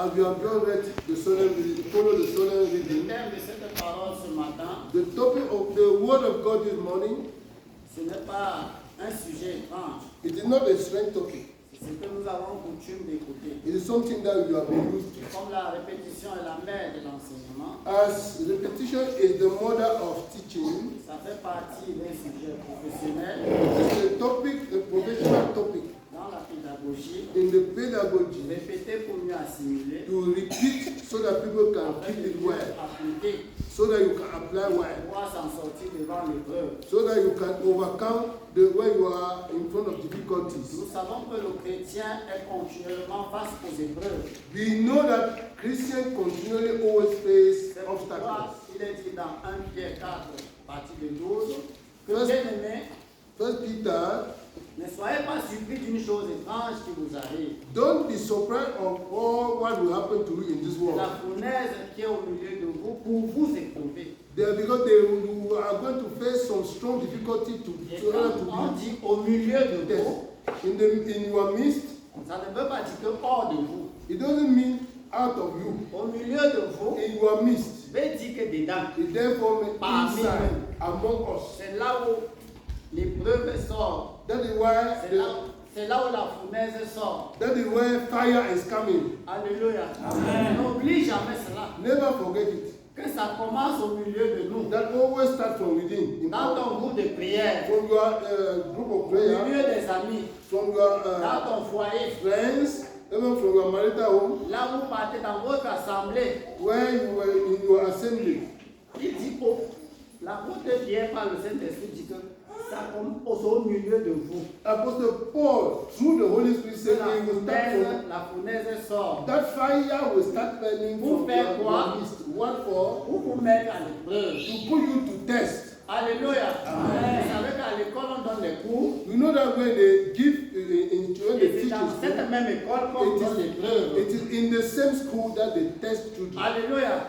As you have just read the solemn reading, follow the solemn Le reading. thème de cette parole ce matin, The topic of the word of God this morning, ce n'est pas un sujet étrange. it is not a strange topic. C'est ce que nous avons coutume d'écouter. It is something that you have been used to. Comme la répétition est la mère de l'enseignement, As repetition is the mother of teaching, ça fait partie d'un sujet professionnel it's a topic, a professional topic dans la pédagogie. in the pedagogy Répéter pour mieux assimiler, to repeat so that people can afin keep de it mieux well, appliquer, so that you can apply pour well, pouvoir s'en sortir devant l'épreuve. so that you can overcome the when you are in front of difficulties. Nous savons que le chrétien est continuellement face aux épreuves. We know that Christians continually always face C'est pourquoi obstacles. il est dit dans 1 Pierre 4, partie de 12, que First- bien-aimés, First Peter, ne soyez pas surpris d'une chose étrange qui vous arrive. don't be surprised of all what will happen to you in this C'est world. la fournaise qui est au milieu de vous pour vous éprouver. Because you are going to face some strong difficulty Et to order to quand on be dit au milieu de tested. vous, In your midst, ça ne veut pas dire que hors de vous. it doesn't mean out of you. Au milieu de vous, In your midst, veut dire que dedans. it therefore means Parmi inside, among us. C'est là où l'épreuve sort. That is why C'est là où la fournaise sort. that is where fire is coming. Alléluia. N'oublie jamais cela. Never forget it. Que ça commence au milieu de nous. That always starts from within. Dans ton groupe de prière, From your group of au prayer, milieu des amis, from your dans ton foyer, friends, even from your marital home, là où vous partez dans votre assemblée. where you were in your assembly. Il dit la route Pierre par le Saint-Esprit dit que ça commence au milieu de vous. Apostle Paul, through the Holy Spirit, said it will start from La fournaise sort that fire will start burning Pour from faire your quoi? midst. What for? pour vous mettre à l'épreuve. To put you to test. Alléluia. Vous savez qu'à l'école on donne les cours. You know that when they give, when Et they c'est teach dans in cette school, même école qu'on donne l'épreuve. it is in the same school that they test children. Alléluia.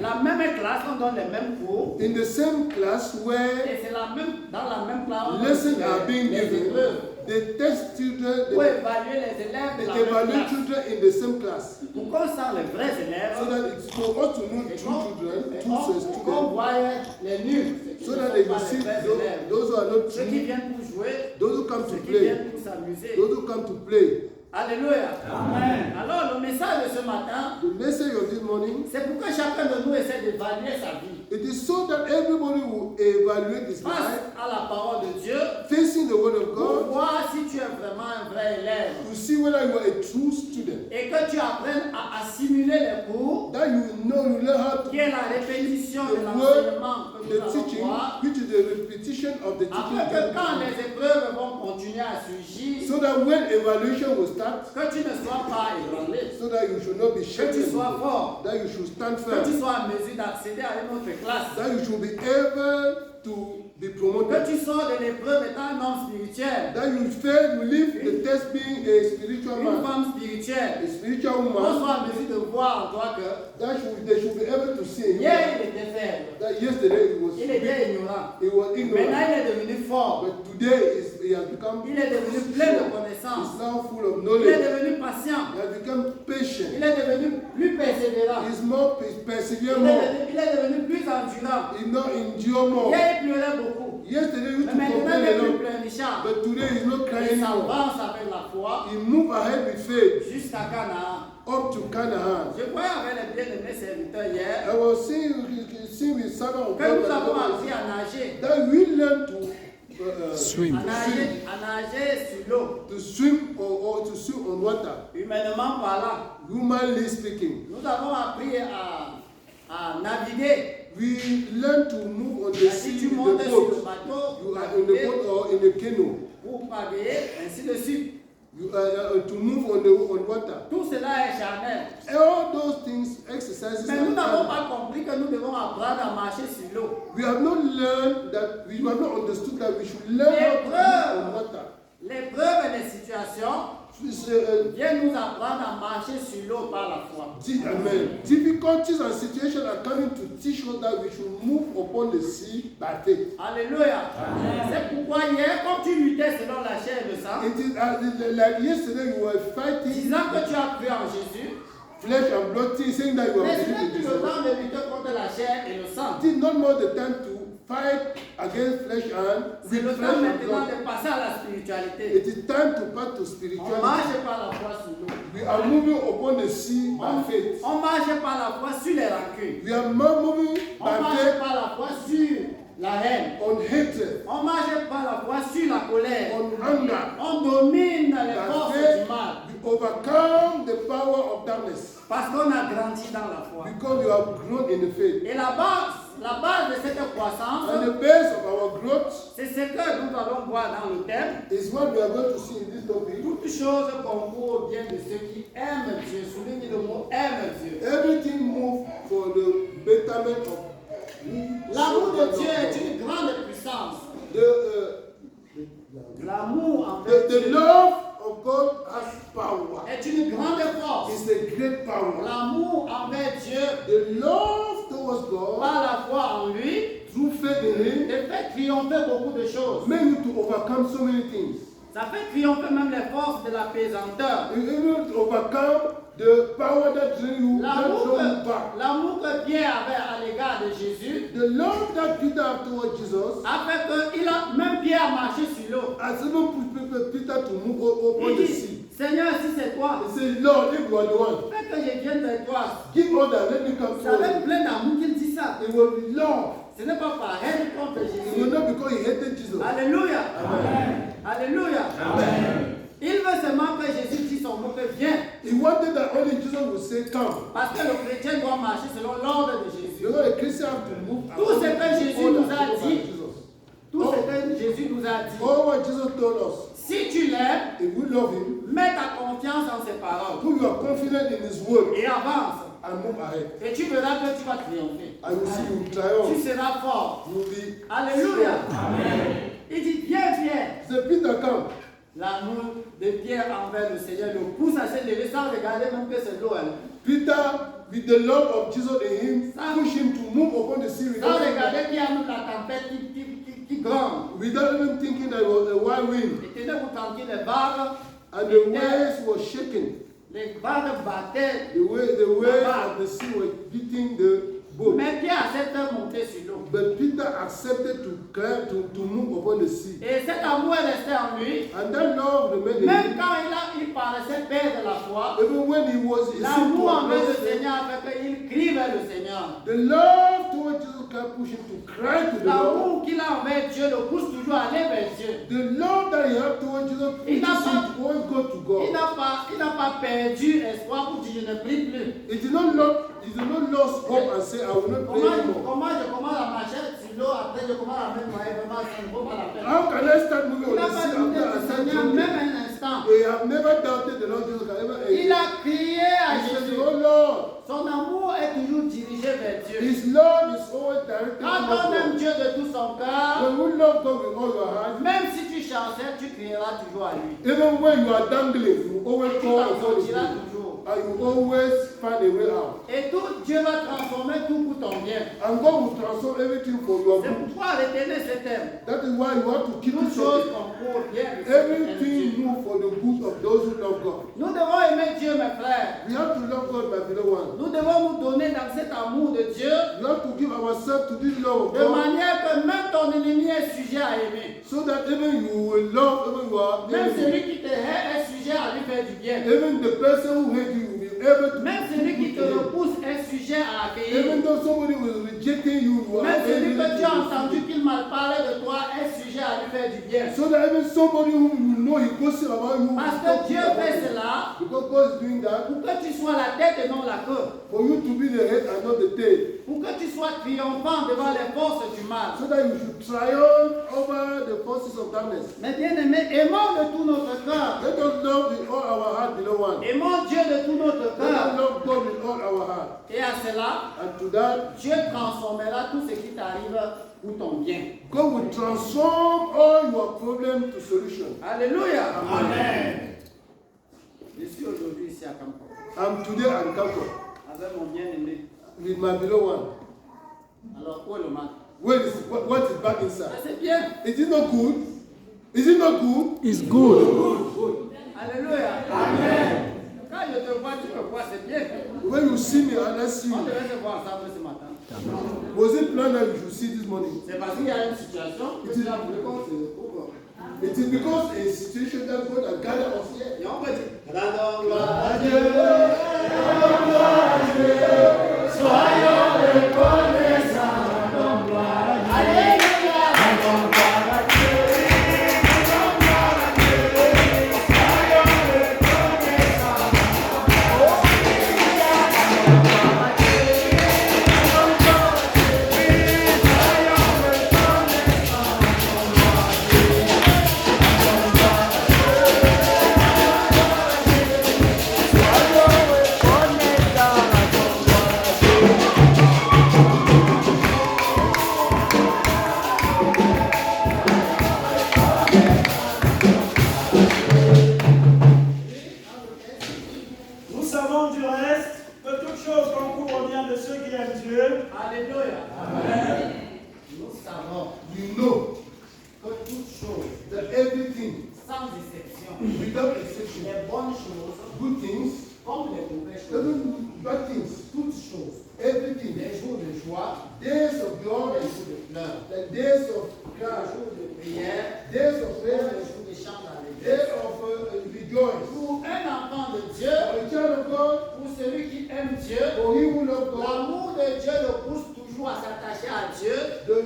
La même classe, on donne les mêmes cours. In the same class where Et c'est dans la même classe, on lessons donne are being les given, épreuves. they test children, Pour they évaluer les élèves de la même evaluate classe. children in the same class. Pour qu'on sent les vrais élèves. So that it's for us to know Et true children, true qu'on students, voit les nuls. so that they will see those who are not Ceux qui true, viennent pour jouer, those who come to ceux qui play, viennent pour s'amuser. those who come to play. Alléluia. Amen. Alors le message de ce matin, The message of this morning, c'est pour que chacun de nous essaie d'évaluer sa vie. it is so that everybody will evaluate his Face life, à la parole de Dieu, facing the word of pour God, voir si tu es vraiment un vrai élève. to see whether you are a true student. Et que tu apprennes à assimiler les cours, That you know, you learn how to qui est la répétition de the l'enseignement que word, nous the allons teaching, voir. which is the repetition of the teaching, Afin que quand les épreuves vont continuer à surgir, so that when evaluation will start, que tu ne sois pas ébranlé, so that you should not be que tu shaken, sois fort, that you should stand que firm, tu sois en mesure d'accéder à une autre classe, that you should be able to be que promoted, tu sors de l'épreuve étant un homme spirituel, that you fail, you leave the test being a spiritual une man, femme spirituelle, a spiritual qu'on woman, soit en mesure de voir en toi que they should be able to see in you hier il était faible, that yesterday he was il était ignorant, he was ignorant, maintenant il est devenu fort, but today he has become il est devenu plein de he's connaissances, now full of il est knowledge, devenu patient, he has become patient, il est devenu plus persévérant, he's more il persevere more, il est devenu plus endurant. he not endure more. Hier il pleurait beaucoup, Yesterday he used mais to maintenant complain il a est plus lot, pleurnichard. but today he's not Il crying anymore. s'avance avec la foi He move ahead with faith jusqu'à Canaan. up to Canaan. Je voyais avec les bien-aimés serviteurs hier I was seeing with servant of que nous God avons that appris à nager, we learn to Swim. à nager sur l'eau, to swim or to swim on water. humainement parlant. Humanly speaking, Nous avons appris à naviguer. we learn to move on the Si sea tu in montes the sur le boat. bateau, You are in the boat or in a canoe. pour pagayer, ainsi de suite. You are to move on water. Tout cela est charnel. All those things, exercises. Mais nous are n'avons done. pas compris que nous devons apprendre à marcher sur l'eau. We have not learned that we have not understood that we should learn how to move on water. L'épreuve et les situations viennent nous apprendre à marcher sur l'eau par la foi. Amen. Difficulties and situations are coming to teach us that we should move upon the sea by faith. Alléluia. C'est pourquoi hier, quand tu luttais selon la chair et le sang, It is like yesterday you were fighting, disant que tu as cru en Jésus, flesh and blood things, saying that you are Mais ce believing n'est in plus this. le temps de lutter contre la chair et le sang. It is not more the time to fight against flesh and C'est with le flesh temps and maintenant blood. de passer à la spiritualité. It is time to pass to On spirituality. marche par la foi sur l'eau. We are moving upon the sea by faith. On marche par la foi sur les rancunes. We are moving On by marche faith par la foi sur la haine. on hatred, On marche par la foi sur la colère. on anger. On domine les By forces faith, du mal. we overcome the power of darkness Parce qu'on a grandi dans la foi. because we have grown in the faith. Et la base de cette croissance, And the base of our growth c'est ce que nous allons voir dans le thème. is what we are going to see in this topic. Toutes choses concourent au bien de ceux qui aiment Dieu. Souligne le mot aime Dieu. Everything moves for the betterment of L'amour de Dieu est une grande puissance. L'amour envers The Dieu love of God has power. est une grande force. It's a great power. L'amour envers Dieu The love towards God par la foi en lui through faith in Him te fait triompher beaucoup de choses. make you to overcome so many things. Ça fait triompher même les forces de la pesanteur. You able to overcome the power that drain you, that draw you back. L'amour que Pierre avait à l'égard de Jésus The love that Peter had towards Jesus a fait que même Pierre a marché sur l'eau. has even put Peter to move upon Il the dit, sea. Seigneur, si c'est toi, He said, Lord, if you are the one, fais que je vienne vers toi. give order, let me come C'est to avec you. plein d'amour qu'il dit ça. It will be love. Ce n'est pas par haine contre It Jésus. will not because he hated Jesus. Alléluia. Amen. Alléluia. Amen. Il veut seulement que Jésus dise son mot que viens. He wanted that only Jesus would say, come. Parce que le chrétien doit marcher selon l'ordre de Jésus. You know, a Christian have to move Tout ce que Jésus order nous a given by dit. Jesus. Tout ce que Jésus nous a dit. All what Jesus told us, Si tu l'aimes, if we love him, mets ta confiance en ses paroles put your confidence in his word et avance. and move ahead. Et tu verras que tu vas triompher. I will see you Tu triumph. seras fort. You will be Alléluia. Amen. Il dit, viens, Pierre. Say, Peter, come. L'amour de Pierre envers le Seigneur le pousse à se lever sans regarder même que c'est l'eau. Peter, with the love of Jesus in him, push him to move upon the sea Sans without, regarder qu'il y a la tempête qui gronde. without even thinking that it was a wild wind. Et tenez-vous tranquille, les vagues, And the waves were shaking. les vagues battaient. The waves of the sea were beating the boat. Mais Pierre accepte de monter sur l'eau. But Peter accepted to climb, to move upon the sea. Et cet amour est resté en lui. And that love remained in Même him. quand il paraissait perdre la foi, Even when he was in l'amour envers le Seigneur a fait qu'il crie vers le Seigneur. the love towards Jesus can push him to cry to the Lord. L'amour qu'il a envers Dieu le pousse toujours à aller vers Dieu. The love that he had towards Jesus Il pushes n'a him to always go to God. Il n'a pas perdu espoir pour dire je ne prie plus. He did not lose hope and say, I will not pray anymore. Comment je commence à marcher sur l'eau, après je commence à mettre noyer, vraiment ça ne vaut pas la peine. How can I start moving Il on n'a the pas sea douté after I du start Seigneur joking? même un instant. They have never doubted the Lord Jesus can ever Il a crié à He said, Jésus. oh Lord, Son amour est toujours dirigé vers Dieu. his love is always directed Quand towards on aime God. Dieu de tout son cœur, When you love God with all your heart, même si tu chancelles, tu crieras toujours à lui. even when you are dangling, you always Tu call t'en upon his sortiras name. toujours. And you always find a way out. Et tout, Dieu va transformer tout pour ton bien. And God will transform everything for your C'est good. pourquoi retenez ce thème. That is why you have to keep Toutes it choses so. concourent bien. de ceux qui aiment Everything Dieu. move for the good of those who love God. Nous devons aimer Dieu, mes frères. We have to love God, my beloved one. Nous devons nous donner dans cet amour de Dieu We have to give ourselves to this love of de God, manière que même ton ennemi est sujet à aimer. so that even you will love even your Même enemy. celui qui te hait est sujet à lui faire du bien. Even the person who hates you will be able to Même celui qui te repousse est sujet à accueillir. even though somebody was rejecting you, you are Même celui able que tu as to entendu qu'il mal parlait de toi est sujet à lui faire du bien. so that even somebody who you know he gossip about you will Parce talk que Dieu about fait you. cela Because God is doing that pour que tu sois la tête et non la queue. for you to be the head and not the tail, Pour que tu sois triomphant devant les forces du mal. so that you should triumph over the forces of darkness. Mais bien aimé, aimons de tout notre cœur. Let us love with all our heart, beloved one. Aimons Dieu de tout notre Let us cœur. love God with all our heart. Et à cela, And to that, Dieu transformera tout ce qui t'arrive pour ton bien. God will transform all your problems to solution. Alléluia. Amen. Je suis aujourd'hui ici à Campo I'm today at Kanko avec mon bien-aimé. with my beloved one. Alors, où est le mal? What is back inside? Ah, c'est bien. Is it not good? Is it not good? It's good. Alléluia. Amen. Quand je te vois, tu me vois, c'est bien. When you see me and I see On you, devait se voir ensemble ce matin. was it planned that you should see this morning? C'est parce qu'il y a une situation que tu as voulu qu'on se retrouve. It is because a situation that God has gathered us here. Et on peut dire, rendons gloire à Dieu. Soyons reconnaissants, rendons gloire à Dieu. Alléluia. Rendons gloire à Dieu. Rendons gloire à Dieu. Soyons reconnaissants. Alléluia. Rendons gloire à Dieu. Rendons gloire à Dieu. Soyons reconnaissants. Rendons gloire à Dieu. Rendons gloire à Dieu. Soyons reconnaissants. Rendons gloire à Dieu. Nous savons du reste que toute chose concourt au bien de ceux qui aiment Dieu. Alléluia. Nous savons We know que toute chose, that everything, sans exception, without exception, les bonnes choses good things, comme les mauvaises choses, even bad things, toutes choses, everything, les jours de joie, days of glory, les jours de pleurs, the days of les cry, jours de prière, days of les prayer, jours de chant dans l'église. days of rejoice. Pour un enfant de Dieu, For a child of God, pour celui qui aime Dieu, for he who loves God, l'amour de Dieu le pousse toujours à s'attacher à Dieu, the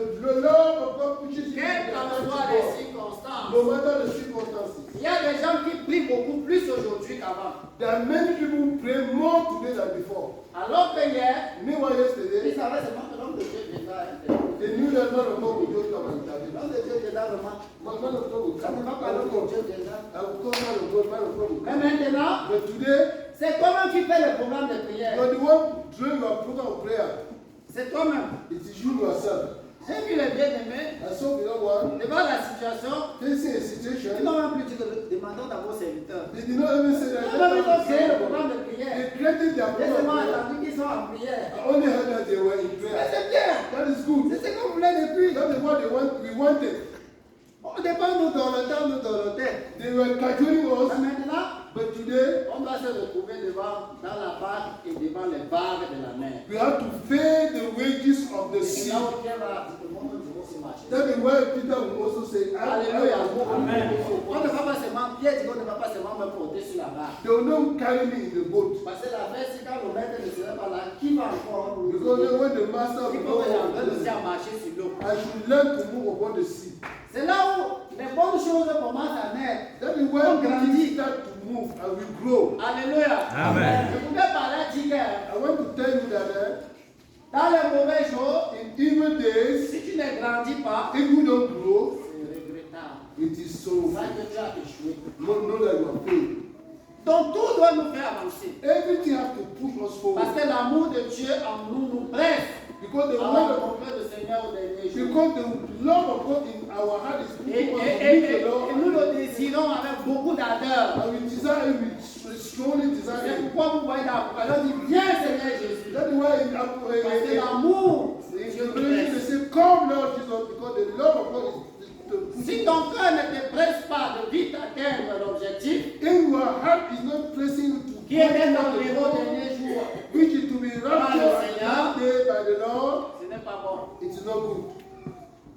love of God pushes you to quelles be qu'en attached to soient les God, circonstances. no matter the circumstances. Il y a des gens qui prient beaucoup plus aujourd'hui qu'avant. There are many people who pray more today than before. Alors que hier, Meanwhile, ils yesterday, savaient seulement que l'homme de Dieu viendra intervenir. they knew that man of God would just come and intervene. L'homme de Dieu viendra vraiment. Man of God would Ça come. ne va pas Man l'homme of de God. Dieu viendra. I will call man of God will Mais come. maintenant, But today, c'est toi-même qui fais le programme de prière. you're the one doing your program of prayer. C'est toi-même. It is you yourself. J'ai vu les bien-aimés And so, the other one, devant la situation. facing a Ils situation, n'ont même plus dit que demandons à vos serviteurs. they did not even say that. Ils ont créé le programme de prière. They created their J'ai program seulement of prayer. entendu qu'ils sont en prière. I only heard that they were in Mais prayer. c'est bien. That is good. C'est ce que vous voulez depuis. That is what we wanted. Au départ, nous dorlotait. They were cajoling Mais us, maintenant, but today on doit se retrouver devant, dans la barque et devant les vagues de la mer. we have to pay the wages of the Et sea. là où Pierre va dire que moi, nous devons se marcher. That is why Peter will also say, Alléluia. Amen. On ne va pas seulement, Pierre dit qu'on ne va pas seulement me porter sur la barque. They will not carry me in the boat. Parce que la mer, c'est quand le maître ne serait pas là, qui va encore nous Because aider? when the master of the Il faut que j'apprenne boat, aussi à marcher sur l'eau. I should learn to move upon the sea. C'est là où les bonnes choses commencent à naître. That is when things start to move and we grow. Alléluia. Amen. Je voulais parler à Tiger. I want to tell you that Dans les mauvais jours, in evil days, si tu ne grandis pas, if you don't grow, c'est regrettable. it is so. Ça que tu as échoué. Know that you are failed. Donc tout doit nous faire avancer. Everything has to push us Parce forward. que l'amour de Dieu en nous nous presse Because the à word of rencontrer le Seigneur au dernier jour. because the love of God in our heart is Et, pushing us et- to et- meet et- the Lord. et nous le désirons avec beaucoup d'ardeur. And we desire it, we strongly desire C'est it. pourquoi vous voyez dans l'Apocalypse, il dit viens Seigneur Jésus. That is why in Parce que l'amour de Dieu nous Revelation they presse. say, come Lord Jesus, because the love of God is to Si ton cœur ne te presse pas de vite atteindre l'objectif, in your heart is not pressing you to qui est d'être go enlevé au dernier jour, which is to be raptured that day by the Lord, ce n'est pas bon. it is not good.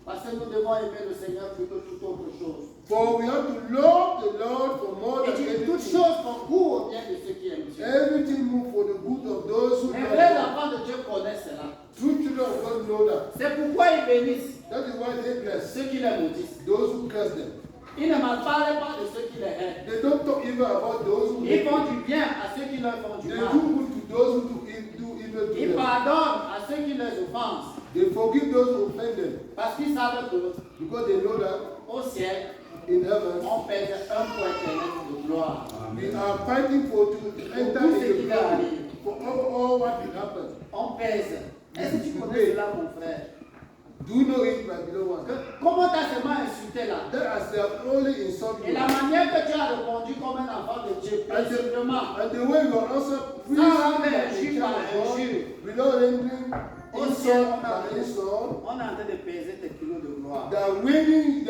Parce que nous devons aimer le Seigneur plus que toute autre chose. For we have to love the Lord for more Et than dit toute anything. chose concourt au bien de ceux qui aiment Dieu. Everything move for the good of those who Les love vrais God. enfants de Dieu connaissent cela. True children of God know that. C'est pourquoi ils bénissent That is why they bless ceux qui les maudissent. those who curse them. Ils ne mal parlent pas de ceux qui les haïnt. They don't talk evil about those who Ils font du bien à ceux qui leur font du They mal. do good to those who do evil to Ils them. pardonnent à ceux qui les offensent. They forgive those who offend them Parce qu'ils savent que because they know that au ciel, in heaven on pèse un point éternel de gloire. we are fighting for to enter Tout ce in qui the va glory arriver. for all what will happen. On pèse. Est-ce que tu connais cela, mon frère? Do you know it, my beloved one? Que- comment tu as seulement insulté là? That as they have only insulted Et you, la manière que tu as répondu comme un enfant de Dieu, paisiblement, and the way you answer please Sans like a injure child par of God, injure. without rendering au ciel, insult by insult, on est en train de peser tes kilos de gloire. they're weighing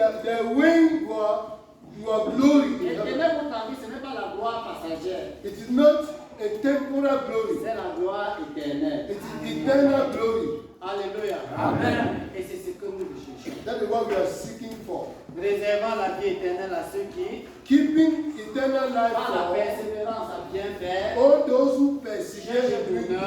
your glory in heaven. Éternel, votre avis, ce n'est pas la gloire passagère. It is not a temporal glory. C'est la gloire éternelle. It is eternal glory. Alléluia. Amen. Et c'est ce que nous recherchons. That is what we are seeking for. Réservant la vie éternelle à ceux qui, Keeping eternal life par la for persévérance à bien faire, all those who persevere in doing good.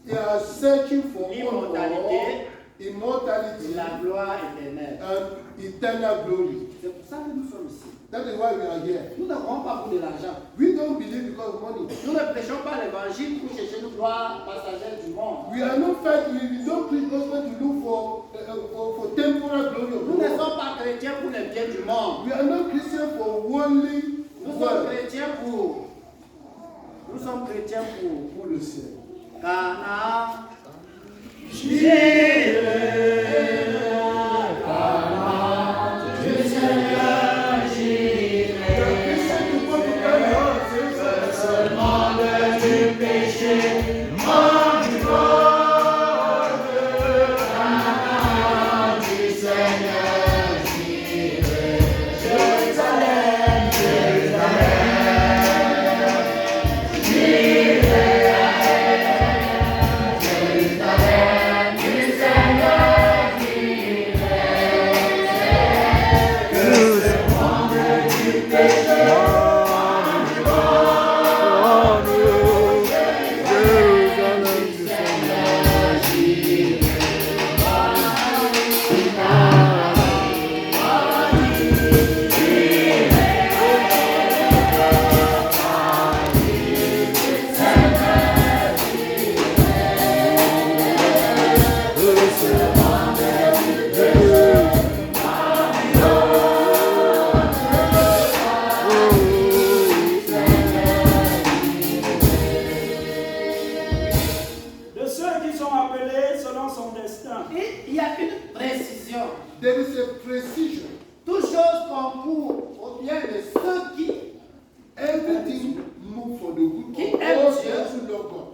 They are searching for Immortality. immortality la gloire éternelle. and eternal glory. C'est pour ça que nous sommes ici. That is why we are here. Nous ne croyons pas pour de l'argent. We don't believe because of money. Nous ne prêchons pas l'évangile pour chercher une gloire passagère du monde. We are not fighting. We don't preach gospel to look for temporal glory of Nous ne God. sommes pas chrétiens pour les biens du monde. We are not Christians for worldly Nous sommes wealth. chrétiens pour. Nous sommes chrétiens pour Pour le ciel. Cana. De ceux qui sont appelés selon son destin. Et il y a une précision. There is a precision. Toute chose concourt au bien de ceux qui Everything move for the good Qui of aime all Dieu. those who love God.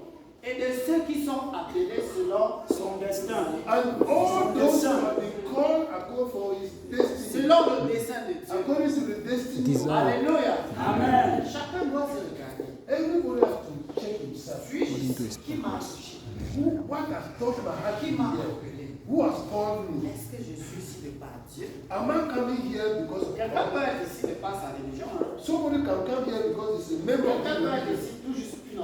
et de ceux qui sont appelés selon Son destin. And all those who have been called according for his destiny. selon le dessein de Dieu. According to the destiny of God. Alléluia. Amen. Chacun doit se regarder. Everybody has to check himself. Suis-je qui m'a touché? What has touched my heart Qui m'a here? appelé? Who has called me? Est-ce que je suis ici de par Dieu? Am I coming here because of Quelqu'un peut God? être ici de par sa religion. Hein? Somebody can come here because he's a member of Quelqu'un the peut être church. ici tout juste un You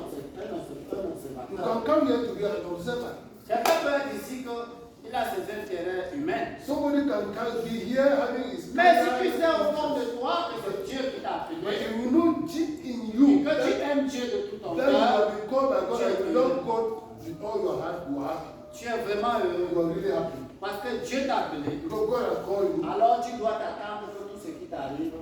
observateur. can come here to be an observer. Quelqu'un peut être ici qu'il a ses intérêts humains. Somebody can be here having his Mais si tu sais au fond de toi que c'est Dieu qui t'a but appelé, you will know deep in et you que tu that, aimes Dieu de tout ton that you cœur, have been called by God and you love God with all your heart, you are happy. tu es vraiment You heureux. are really happy. Parce que Dieu t'a appelé. Because God has called you. Alors tu dois t'attendre que tout ce qui t'arrive,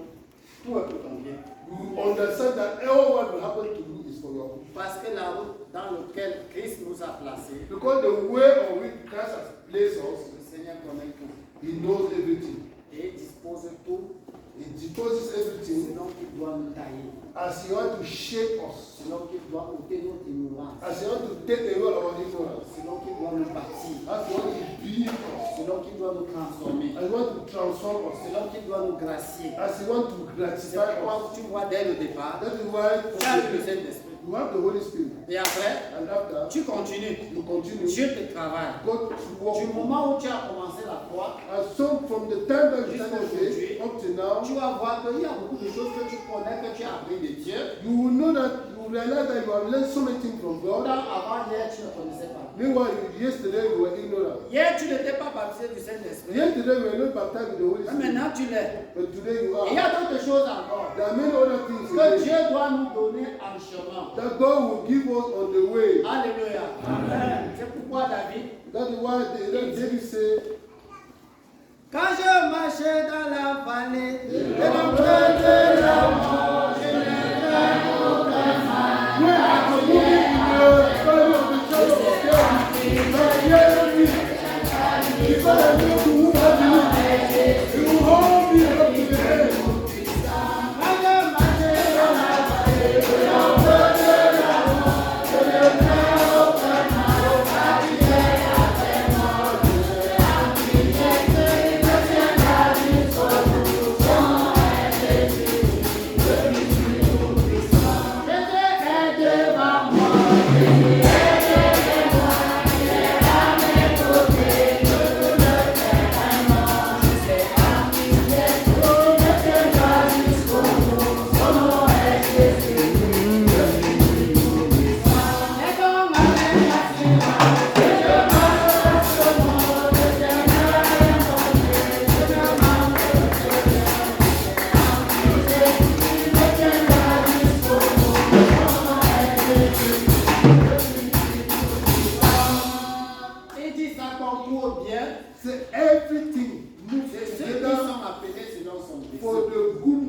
tout est pour ton bien. You understand that all what will happen to you is for your good. Parce que la route dans laquelle Christ nous a placés, Because the way on which Christ has placed us, le Seigneur connaît tout. He knows everything. Et il dispose tout He disposes everything selon qu'il doit nous tailler, as He wants to shape us, selon qu'il doit ôter notre ignorance, as He wants to take away our ignorance, selon qu'il doit nous bâtir, as He wants to build us, selon qu'il doit nous transformer, as He wants to transform us, selon qu'il doit nous gracier. as He wants to C'est gratify us. pourquoi tu vois dès le départ, That is why tu as eu le Saint-Esprit. you have the Holy Spirit, Et après, and after tu continues. you continue, Dieu te travaille. God to Du walk. moment où tu as commencé la foi, And so from the time that you started faith up to now, tu vas voir qu'il y a beaucoup de choses que tu connais, que tu as appris de Dieu. you will know that you will realize that you have learned so many things from God. Pendant avant hier, tu ne connaissais pas. Meanwhile, yesterday you were ignorant. Hier, tu n'étais pas baptisé du Saint-Esprit. Yesterday you were not baptized with the Holy Mais Spirit. maintenant, tu l'es. But today you Et il y are. a d'autres choses encore There are many other things que again Dieu doit nous donner en chemin. that God will give us on the way. Alléluia. C'est pourquoi David, That is why David said, quand je marchais dans la vallée de l'ombre de la mort, je ne crains aucun mal. when I am moving in the valley of the shadow of death, my enemy, because I know to whom I believe, you will hold me up to the end. Quand je marchais dans la vallée de l'ombre de la mort, je ne crains aucun mal. Car tu es avec moi, tu es avec moi, tu es avec moi, tu es avec moi.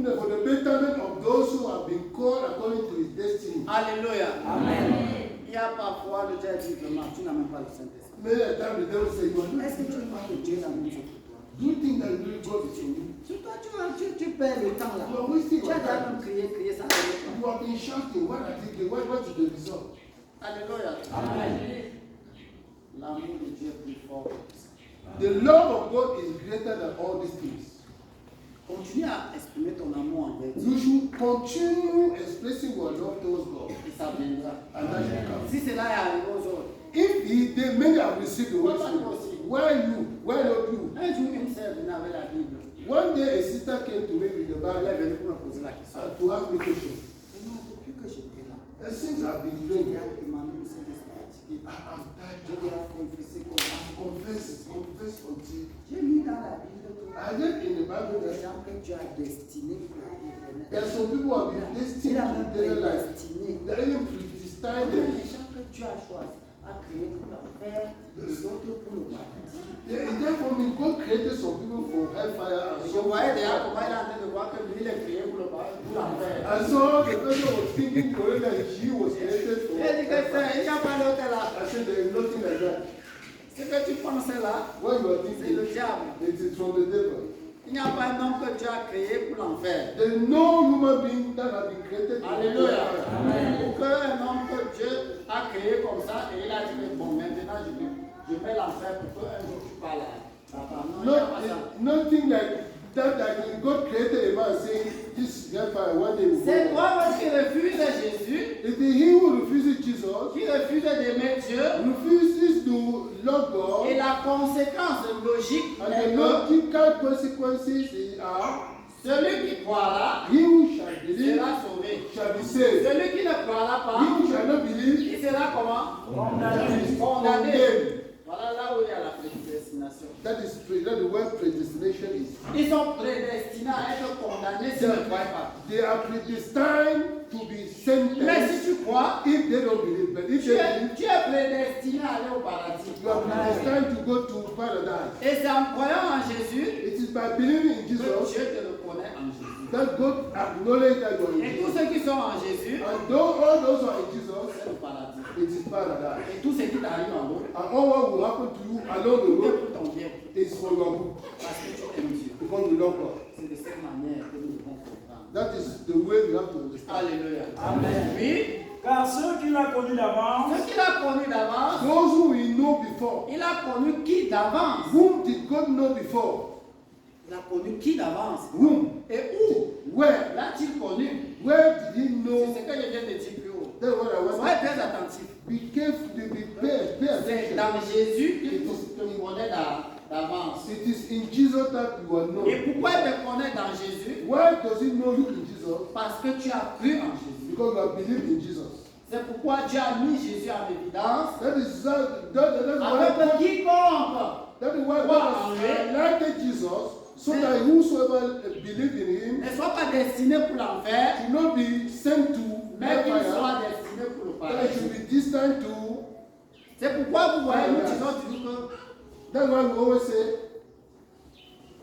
goodness, for the betterment of those who have been called according to his destiny. Alléluia. Amen. Il y a parfois le diable dit vraiment, tu n'as même pas le Saint-Esprit. Many a time the devil say, Est-ce que tu crois que Dieu est la même chose que toi? do you think that really God is in you? Sur toi, tu perds le temps là. You are wasting Tu your as déjà time. même crié sans le temps. You have been shouting. What is the result? Alléluia. Amen. L'amour de Dieu est plus fort. The love of God is greater than all these things. Continue à exprimer ton amour envers Dieu. You should continue expressing your love towards God. Et ça viendra. And that should come. Si cela est arrivé aux autres, If they many have received the Holy Spirit, why you? Why not you? un jour, une sœur venait avec la Bible. One day a sister came to me with the Elle Bible est venue pour me poser la question. to ask me questions. Non, depuis que j'étais là, And since I've been j'ai praying, demandé au Saint-Esprit. I'm tired. J'ai déjà confessé comme ça. Confess until J'ai lu dans la Bible tout I read in the Bible les that gens que tu as destinés pour la vie there are some people who have been destined Il a to même their life. prédestiné. They are even predestined. Les gens que tu as choisis à créer pour l'enfer, les autres pour le paradis. Yeah, and therefore, God created some people for hellfire and Je some voyais déjà comment il est en train de voir que lui, il est créé pour le paradis, pour l'enfer. And so the person was thinking correctly that she was created for Il dit que ça, il n'y a pas d'autre là. I said there is nothing like that. Ce que tu pensais là, What you are c'est thinking, le diable. it is from the devil. Il n'y a pas un homme que Dieu a créé pour l'enfer. There is no human being that has been created for Alléluia. hellfire. Pour qu'un homme que Dieu a créé comme ça, et il a dit, mais bon, maintenant je mets l'enfer pour qu'un jour tu parles à papa. Non, il n'y a pas ça. Nothing like that. That God created a man saying this hellfire one day will C'est go. toi qui refuses Jésus, It is he who refuses Jesus, qui refuse d'aimer Dieu, refuses to love God, et la conséquence logique and est the que logical consequences are celui qui croira he who shall believe sera sauvé. shall be saved. Celui qui ne croira He pas, who shall not believe il sera comment? is Condamné. condemned. Voilà là où il y a la prédestination. That the word predestination is. Ils sont prédestinés à être condamnés s'ils ne croient pas. They are predestined to be Mais si sentenced tu crois, if they don't believe. But if they believe, tu es prédestiné à aller au paradis. you are predestined to go to paradise. Et c'est en croyant en Jésus It is by believing in que Jesus Dieu te reconnaît en Jésus. that God acknowledges that you are in Et tous Jesus. ceux qui sont en Jésus, And though all those who are in Jesus, c'est le paradis. it is paradise. Et tout ce qui t'arrive en route, And all what will happen to you along the tout est road pour ton bien. is for your good. Parce que tu aimes Dieu. Because you love God. C'est de cette manière que nous devons comprendre. That is the way you have to understand. Alléluia. Amen. Oui, Car ceux qui l'ont connu d'avance, ce qu'il a connu d'avance, Those who we know before, il a connu qui d'avance? whom did God know before? Il a connu qui d'avance? Whom? Et où Where? l'a-t-il connu? Where did he C'est know? ce que je viens de dire plus haut. That's what I was Soyez saying. très attentifs. Be careful, pay C'est attention. dans Jésus qu'il te connaît d'avance. It is in Jesus that you are known. Et pourquoi il te connaît dans Jésus? Why does he know you in Jesus? Parce que tu as cru en Jésus. Because you have believed in Jesus. C'est pourquoi Dieu a mis Jésus en évidence. That is Afin why que quiconque God has highlighted Jesus so that whosoever believe in him ne soit pas destiné pour l'enfer, should not be sent to mais qu'il hellfire, soit destiné pour le that paradis. he should be distant to. C'est pourquoi vous voyez, nous disons toujours That's why we always say,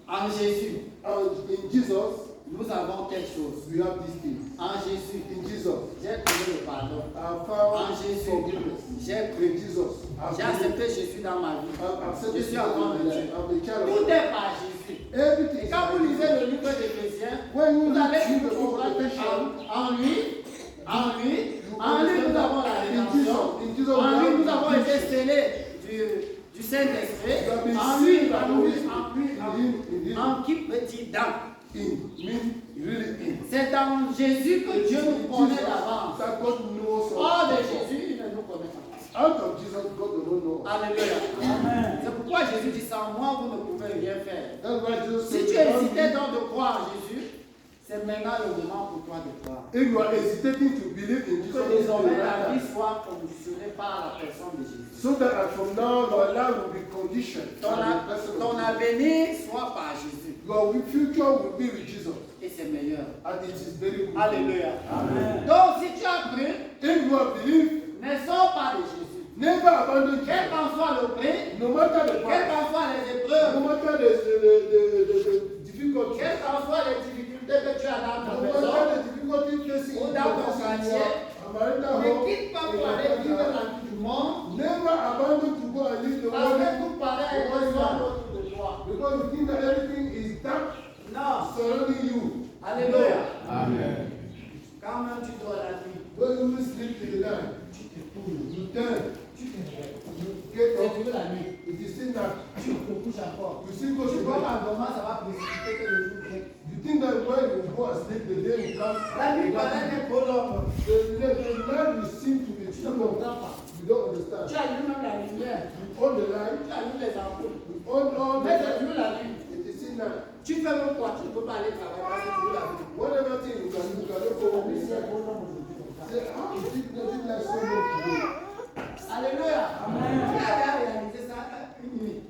qu'en Jésus, in Jesus, nous avons quelque chose. we have these things. En Jésus, In Jesus, j'ai trouvé le pardon. I have En found Jésus, forgiveness. j'ai In cru. Jesus, J'ai accepté Jésus dans ma vie. I've Je accepted suis Jesus enfant in de my Dieu. life. I'm a child Tout of God. est par Jésus. Everything Et is quand vous by lisez Jesus. le livre d'Éphésiens, When you vous allez read the book comprendre of Ephesians, en lui, nous avons la In rédemption. Jesus, En lui, nous we avons have été redemption. scellés du Saint-Esprit. We have been En lui, sealed by the Holy Spirit. In him. en qui peut dire dans. Mean really in. C'est dans Jésus que Dieu nous connaît Jesus, d'avance. that God knows us. Hors de Jésus, il ne nous connaît pas. Out of Jesus, God does not know us. Alléluia. Amen. C'est pourquoi Jésus dit sans moi, vous ne pouvez rien faire. That's why Jesus Si said, tu hésitais donc de croire en Jésus, c'est maintenant le moment pour toi de croire. if you are hesitating to believe in Jesus, Que it's the désormais right la vie time. soit conditionnée par la personne de Jésus. So that from now your life will be conditioned Ton, by the person ton of Jesus. avenir soit par Jésus. Your future will be with Jesus, Et c'est meilleur. and it is very good. Alléluia. Amen. Donc si tu as cru, If you have believed, ne sors pas de Jésus. never abandon Quel Jesus. qu'en soit le prix, No matter the quelles price, qu'en soient les no épreuves, matter the difficulty, quelles qu'en soient les difficultés, difficultés que tu as dans ta No maison, matter the difficulty facing ou in dans your ton quartier, a marital ne home, quitte pas pour aller vivre la vie du monde, never abandon to go and live the parce que world tout paraît être sombre autour de toi. because you think that everything is dark Non. surrounding you. Alléluia. Amen. Quand même tu dors la nuit, When you sleep in the night, tu te couches, you turn, tu te réveilles. you get C'est up, toujours la nuit. it is still dark. Tu te couches encore. You still go Tu to vois bed. qu'en dormant, ça va précipiter que le jour vienne. You think that when you go and sleep, the day will come. La nuit paraît être trop longue. The night will seem to be Tu too ne long. comprends pas. You don't understand. Tu allumes même la lumière. On the light, Tu allumes les ampoules. on all the Mais c'est light, toujours la nuit. it is still night. Tu fais même quoi? Tu ne peux pas aller travailler parce que c'est toujours la nuit. Whatever thing you can do, you cannot go home Mais in c'est night. trop long aujourd'hui comme ça. Say, how is it nothing like so long today? Alléluia. Amen. Tu as réalisé ça une nuit.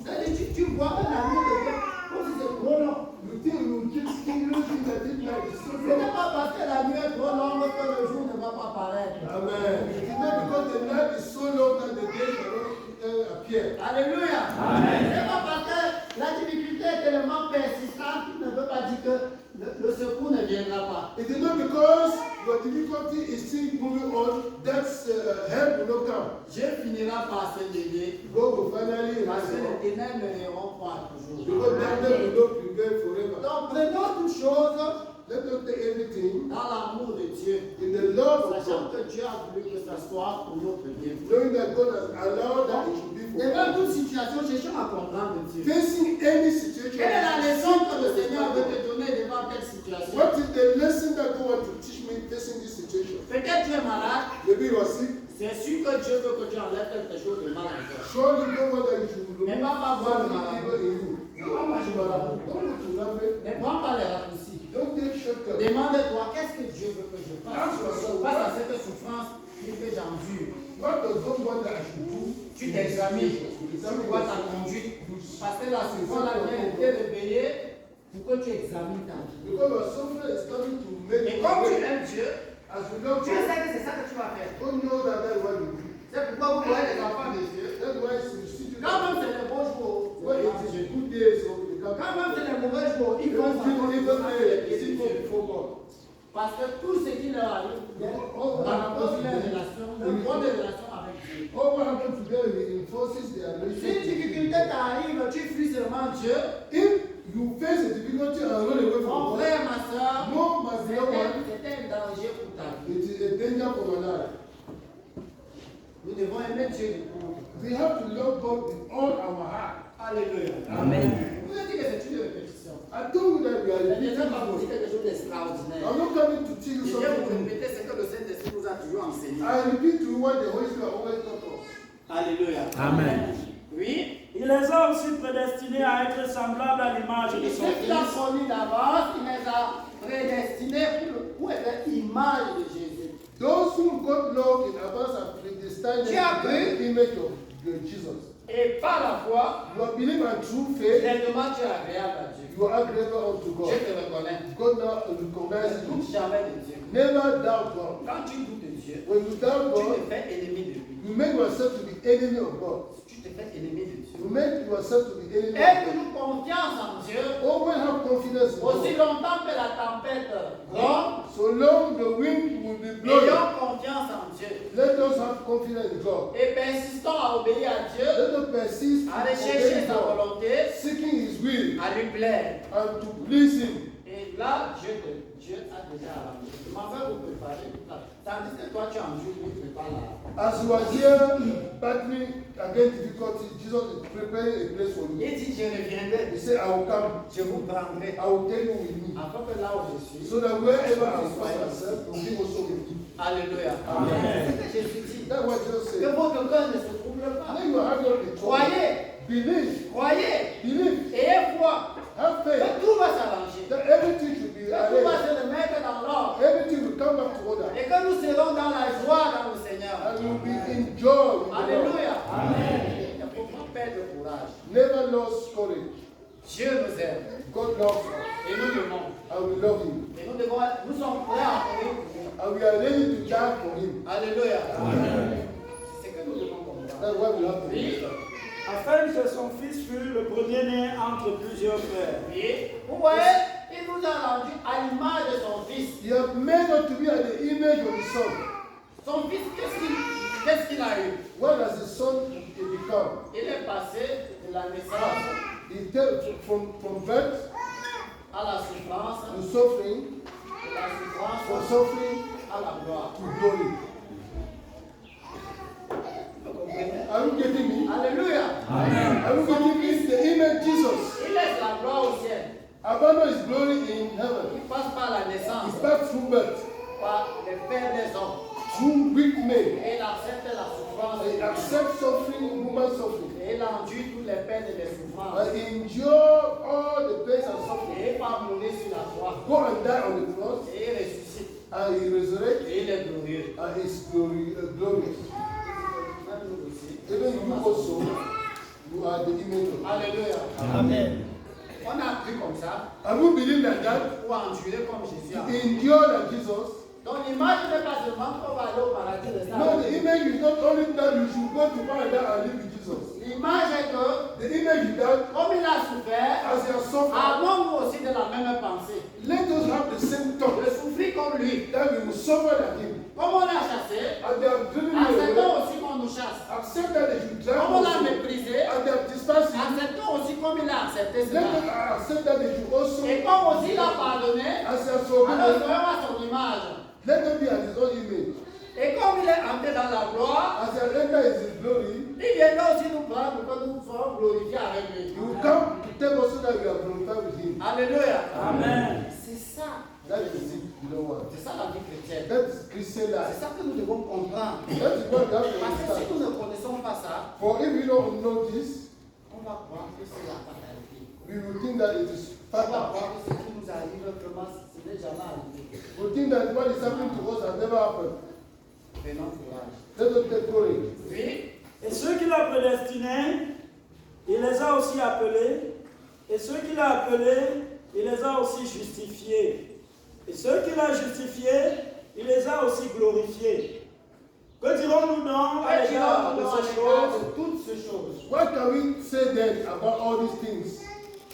C'est-à-dire, tu vois que la nuit devient comme si c'est trop long. You think you keep thinking that this night is so Ce long? n'est pas parce que la nuit est trop longue que le jour ne va pas paraître. Amen. It is not because the night is so long that the day cannot appear. Alléluia. Amen. Ce n'est pas parce que la difficulté est tellement persistante qui ne veut pas dire que le secours ne viendra pas. It is not because your difficulty is still moving on that help will not come. Dieu finira par se lever God will finally parce que rise les up. ténèbres ne n'iront pas toujours. Because darkness will not prevail forever. Donc prenons toutes choses Let us take everything dans l'amour de Dieu, in the love of sachant God, que Dieu a voulu que ça soit pour notre bien. knowing that God has allowed that it should be for Devant us. toute situation, cherchons à comprendre Dieu. Facing any situation, Quelle est la leçon que le Seigneur veut te donner devant telle situation? what is the lesson that God wants to teach me facing this situation? Peut-être tu es malade, Maybe you are sick. c'est sûr que Dieu veut que tu enlèves quelque chose de mal en toi. Surely God wants that you should remove Mais pas voir le something malade. evil in you. Non, moi je me rappelle. Don't look to love it. Ne prends pas les raccourcis. Don't take shortcuts. Demande-toi, qu'est-ce que Dieu veut que je fasse? Ask yourself, Face à cette souffrance que j'endure. what does God want that I should do? Tu t'examines, tu vois ta conduite. Parce que la souffrance a bien été réveillée pour que tu examines ta vie. Because your suffering is coming to make Et you comme tu aware. aimes Dieu, As you love tu God, sais que c'est ça que tu vas faire. don't know that that's what you do. C'est pourquoi vous voyez les enfants de Dieu. That's why you see Quand même c'est les bons jours, when it is a good day, so you come. quand même c'est les mauvais jours, ils Even vont s'en even they seek God before God. Parce que tout ce qui leur arrive, par rapport à leur relation, leur bonne relation avec Dieu. All what happened to them enforces their Si une relationship. difficulté t'arrive, tu fuis seulement Dieu. If you face a difficulty and run away from Mon God, frère, ma soeur, no, my dear one, c'était un danger pour ta vie. it is a danger for my life. Nous devons aimer Dieu de tout. We have to love God with all our heart. Alléluia. Amen. Vous avez dit que c'est une répétition. I told you that we are Je ne viens repeating. pas vous dire quelque chose d'extraordinaire. I'm not coming to tell you Je viens vous something. répéter ce que le Saint-Esprit nous a toujours enseigné. I repeat to you what the Holy Spirit always taught us. Alléluia. Amen. Oui. Il les a aussi prédestinés à être semblables à l'image de Et son ceux qu'il a Fils, connus d'avance, il les a prédestinés pour être l'image de Jésus. Those whom God loved in advance and predestined Tu as to cru? be the image of Jesus. Et par la foi, You are believing and true faith, pleinement tu es agréable à Dieu. you are agreeable unto God. Dieu te reconnaît. God now Ne recognizes doute you. jamais de Dieu. Never doubt God. Quand tu doutes de Dieu, When you doubt tu God, te fais ennemi de lui. you make yourself to be enemy of God. Tu te fais ennemi de Dieu. You make yourself to be enemy of God. Aie-nous confiance en Dieu. Always have confidence in Aussi God. longtemps que la tempête gronde, So long the wind will be blowing, ayons confiance en Dieu. let us have confidence in God. Et persistons à obéir à Dieu, Let us persist à aller in chercher obeying sa God, volonté, seeking His will, à lui plaire. and to please Him. Et là, Dieu a déjà arrangé. Je m'en vais vous préparer tout ça. Tandis que toi, tu en joues, lui prépare là. As you are here battling against difficulty, Jesus is preparing a place for you. Il dit, je reviendrai, He said, I will come, je vous prendrai. I will take you with me. Afin que là où je suis, So that wherever I find myself, you will be also with me. alléluia. Amen. C'est ce que Jésus dit. That's what Jesus Que said. votre cœur ne se trouble pas. When you are having the trouble, Croyez, believe, croyez, believe, ayez foi. have faith Que tout va s'arranger. that everything should be Que tout va arranged. se remettre dans l'ordre. Everything will come back to order. Et que nous serons dans la joie dans le Seigneur. And you will be in joy with the Lord. Alléluia. Il ne faut pas perdre courage. Never lose courage. Dieu nous aime. God loves us. Et nous l'aimons. And we love Him. Et nous sommes prêts à mourir pour lui. And we are ready to die for Him. Alléluia. C'est ce que nous devons comprendre. That's why we have to Oui. understand. afin que son Fils fût le premier-né entre plusieurs frères. Oui. Vous voyez, il nous nous a rendus à l'image de son fils. He has made us to be at the image of His Son. Son fils, qu'est-ce qu'il a eu? What has the Son become? Il est passé de la naissance He tells from birth à la souffrance, to suffering, de la souffrance from suffering à la gloire. to glory. Vous comprenez? Are you getting me? Alléluia. Are you getting me? The image Jesus. Il laisse la gloire au ciel. Abandon His glory in heaven. Il passe par la naissance, He passed through birth, par les pères des hommes. through weak men. Et il accepte la souffrance. He accepts suffering, human suffering. Et il endure tous les peines et les souffrances. And endure all the pains and suffering. Et il va mourir sur la croix. Go and die on the cross, Et il ressuscite. and He resurrects, Et il est glorieux. and His glorious. Même nous aussi. Even you also, you are the image of God. Alléluia. Amen. On a cru comme ça And we believe like that. pour endurer comme Jésus. a. Endure like Jesus. Donc l'image n'est pas seulement qu'on va aller au paradis de ça. No, the image is not only that you should go to paradise and live with Jesus. L'image est que, The image is that comme il a souffert, as He has suffered, avons-nous aussi de la même pensée. let us have the same De thought souffrir comme lui. that we will suffer like Him. Comme on l'a chassé, And they have driven you acceptons away. aussi qu'on nous chasse. Accept that they should drive Comme on l'a us away. méprisé, And they have despised you. acceptons aussi comme il a accepté Let cela. us accept that they should also, Et comme aussi il a pardonné, as He has alors forgiven, soyons à son image. let them be at His own image. Et comme il est entré dans la gloire, As He has entered His glory, il viendra aussi nous prendre pour que nous soyons glorifiés avec lui. He will come to take us so that we are glorified with Him. Alléluia. Amen. C'est ça. That is it, you know what? C'est ça la vie chrétienne. That is Christian C'est life. ça que nous devons comprendre. That is what we have to Parce que si understand. nous ne connaissons pas ça, For if we don't know this, on va croire que c'est la fatalité. we will think that it is On va fatal. croire que ce qui nous arrive, vraiment, ce n'est jamais arrivé. We will think that what is happening to us has never happened. Prenons courage. Let us take courage. Oui, Et ceux qu'il a prédestinés, il les a aussi appelés. Et ceux qu'il a appelés, il les a aussi justifiés. Et ceux qu'il a justifiés, il les a aussi glorifiés. Que dirons-nous donc à l'égard de ces choses? de toutes ces choses, What can we say then about all these things?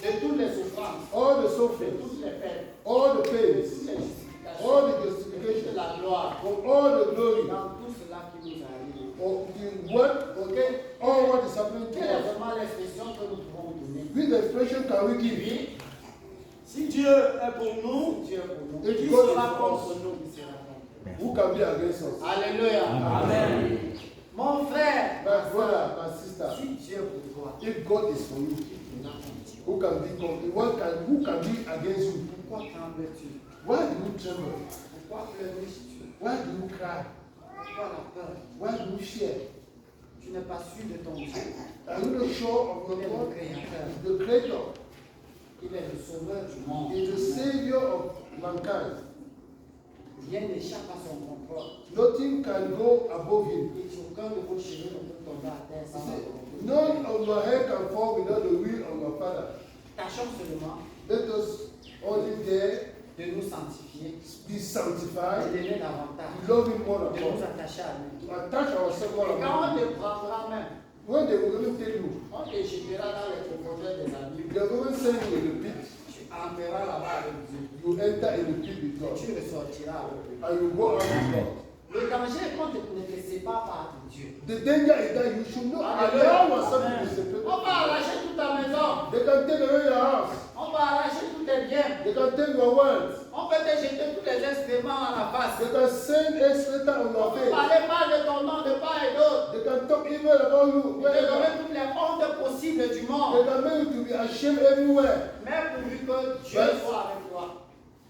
de toutes les souffrances, All the de suffering, toutes les peines, all the de pains, toutes les justifications, all the de justification, la gloire, for all the glory, dans tout cela qui nous arrive. or the what, okay, all what is happening to Quelle est us. vraiment l'expression que nous pouvons donner? Which expression can we give? Oui, Si Dieu est pour nous, Dieu pour nous. Et Qui God sera is for contre us. nous? Qui sera contre nous? Who can be against us? Alléluia. Amen. Mon frère, My brother, my sister, si Dieu pour toi, if God is for you, qui pourra contre toi? who can be against you? Pourquoi trembles-tu? Why do you tremble? Pourquoi pleures-tu? Why do you cry? Pourquoi la peur? Why do you fear? Tu n'es pas sûr de ton Dieu. Are you not sure of your Il est le God? Créateur. The Creator Il est le sauveur du monde. is the Savior of mankind. Rien n'échappe à son contrôle. Nothing can go above Him. Et aucun de vos cheveux ne peut tomber à terre sans la volonté. None of your hair can fall without the will of your Father. Tâchons seulement Let us only dare de nous sanctifier, be de sanctified, l'aimer davantage, to love Him more de than nous God, attacher à lui. to attach ourselves more Et than quand on God. te prendra même, When they will even take you, on te jettera dans les profondeurs des abîmes. they will even send you in the pit. Tu entreras là-bas avec Dieu. You enter in the pit with Et God, tu ressortiras avec lui. and you go out with God. Le danger est qu'on ne te sépare pas de Dieu. The danger is that you should not allow yourself to be separated. On va arracher toute ta maison. They can take away your house. On va arracher tous tes biens. They can take your wealth. On peut te jeter tous les excréments à la face. They can send a sweater on On your peut face. parler mal de ton nom de part et d'autre. They can talk evil about you On peut wherever. donner toutes les hontes possibles du They monde. can make you to be ashamed everywhere, Mais pourvu que Dieu Yes. soit avec toi.